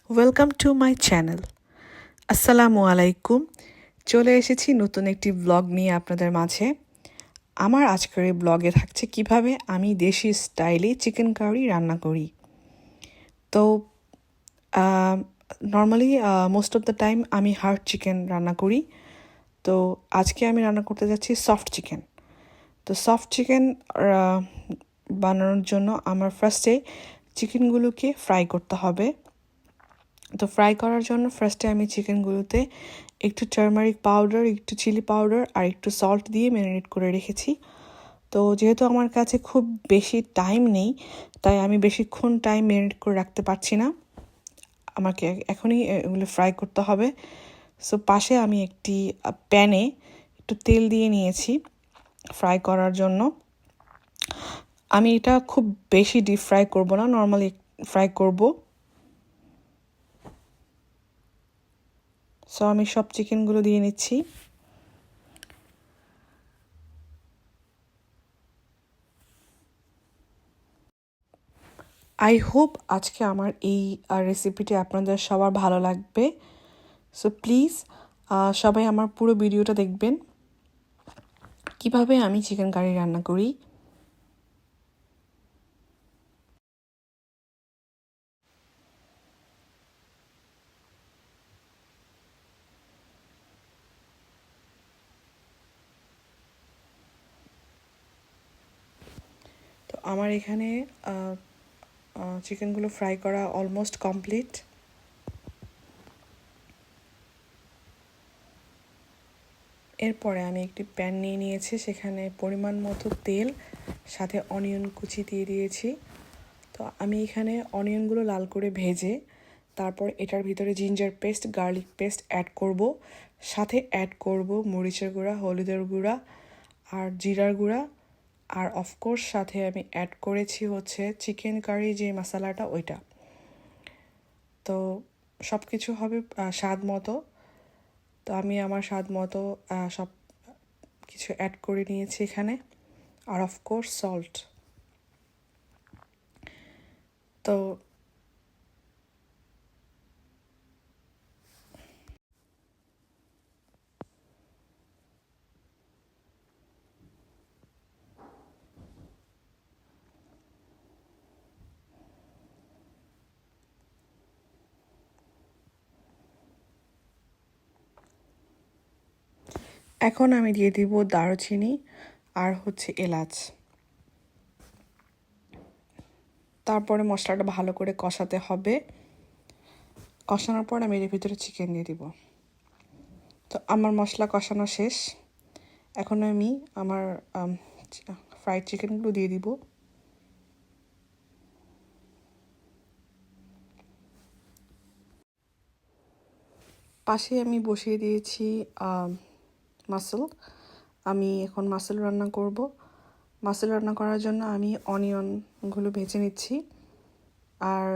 Welcome to my channel. আসসালামু আলাইকুম। চলে এসেছি নতুন একটি ব্লগ নিয়ে আপনাদের মাঝে। আমার আজকের এই ব্লগে থাকছে কিভাবে আমি দেশি স্টাইলে চিকেন কারি রান্না করি। তো normally most of the time আমি হার্ড চিকেন রান্না করি। তো আজকে আমি রান্না করতে যাচ্ছি সফট চিকেন। তো সফট চিকেন বানানোর জন্য আমার ফার্স্টে চিকেনগুলোকে ফ্রাই করতে হবে। তো ফ্রাই করার জন্য ফার্স্টে আমি চিকেনগুলোতে একটু টারমারিক পাউডার, একটু চিলি পাউডার আর একটু সল্ট দিয়ে ম্যারিনেট করে রেখেছি। তো যেহেতু আমার কাছে খুব বেশি টাইম নেই, তাই আমি বেশিক্ষণ টাইম ম্যারিনেট করে রাখতে পারছি না, আমাকে এখনই এগুলো ফ্রাই করতে হবে। সো পাশে আমি একটি প্যানে একটু তেল দিয়ে নিয়েছি ফ্রাই করার জন্য। আমি এটা খুব বেশি ডিপ ফ্রাই করব না, নর্মালি ফ্রাই করব। সো আমি সব চিকেনগুলো দিয়ে নিচ্ছি। আই হোপ আজকে আমার এই রেসিপিটি আপনাদের সবার ভালো লাগবে। সো প্লিজ সবাই আমার পুরো ভিডিওটা দেখবেন কিভাবে আমি চিকেন কারি রান্না করি। তো আমার এখানে চিকেনগুলো ফ্রাই করা অলমোস্ট কমপ্লিট। এরপরে আমি একটি প্যান নিয়ে নিয়েছি, সেখানে পরিমাণ মতো তেল, সাথে অনিয়ন কুচি দিয়ে দিয়েছি। তো আমি এখানে অনিয়নগুলো লাল করে ভেজে তারপর এটার ভিতরে ginger paste, garlic paste add করব, সাথে অ্যাড করব মরিচের গুঁড়া, হলুদের গুঁড়া আর জিরার গুঁড়া, আর অফকোর্স সাথে আমি অ্যাড করেছি হচ্ছে চিকেন কারি যে মশলাটা, ওইটা। তো সব কিছু হবে স্বাদ মতো। তো আমি আমার স্বাদ মতো সব কিছু অ্যাড করে নিয়েছি এখানে, আর অফকোর্স সল্ট। তো এখন আমি দিয়ে দিব দারুচিনি আর হচ্ছে এলাচ। তারপরে মশলাটা ভালো করে কষাতে হবে। কষানোর পর আমি এর ভিতরে চিকেন দিয়ে দিব। তো আমার মশলা কষানো শেষ। এখন আমি আমার ফ্রাইড চিকেনগুলো দিয়ে দিব। পাশে আমি বসিয়ে দিয়েছি মাসল। আমি এখন মাসল রান্না করব। মাসল রান্না করার জন্য আমি অনিয়নগুলো ভেজে নিচ্ছি, আর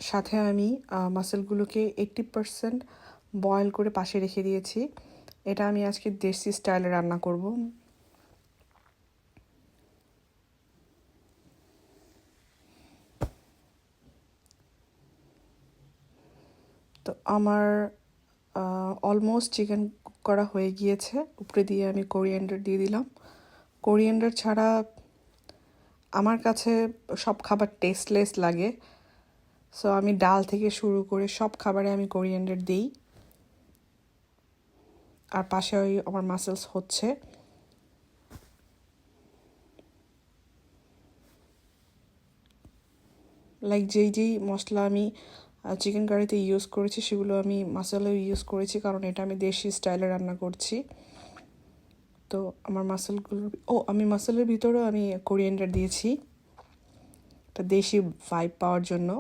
সাথে আমি মাসলগুলোকে 80% বয়েল করে পাশে রেখে দিয়েছি। এটা আমি আজকে দেশি স্টাইলে রান্না করব। তো আমার অলমোস্ট চিকেন কুক করা হয়ে গিয়েছে। উপরে দিয়ে আমি কোরিয়ান্ডার দিয়ে দিলাম। কোরিয়ান্ডার ছাড়া আমার কাছে সব খাবার টেস্টলেস লাগে। সো আমি ডাল থেকে শুরু করে সব খাবারে আমি কোরিয়ান্ডার দিই। আর পাশে ওই আমার মাসেলস হচ্ছে। লাইক যেই যেই মশলা আমি চিকেন কারিতে ইউজ করেছি সেগুলো আমি মাসালাও ইউজ করেছি, কারণ এটা আমি দেশি স্টাইলে রান্না করছি। তো আমার মাসালগুলো, আমি মাসালের ভিতরেও আমি কোরিয়ান্ডার দিয়েছি, একটা দেশি ভাইব পাওয়ার জন্য।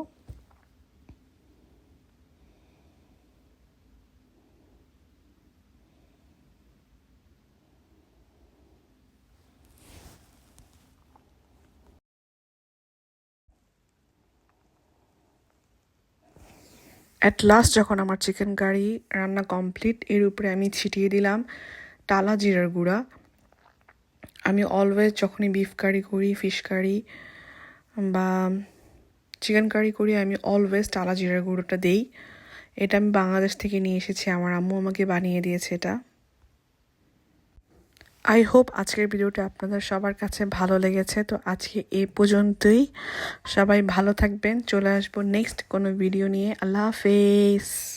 অ্যাট লাস্ট যখন আমার চিকেন কারি রান্না কমপ্লিট, এর উপরে আমি ছিটিয়ে দিলাম টালা জিরার গুঁড়া। আমি অলওয়েজ যখনই বিফ কারি করি, ফিশ কারি বা চিকেন কারি করি আমি অলওয়েজ টালা জিরার গুঁড়োটা দেই। এটা আমি বাংলাদেশ থেকে নিয়ে এসেছি, আমার আম্মু আমাকে বানিয়ে দিয়েছে এটা। আই হোপ আজকের ভিডিওটা আপনাদের সবার কাছে ভালো লেগেছে। তো আজকে এই পর্যন্তই, সবাই ভালো থাকবেন। চলে আসবো নেক্সট কোনো ভিডিও নিয়ে। আল্লাহ হাফেজ।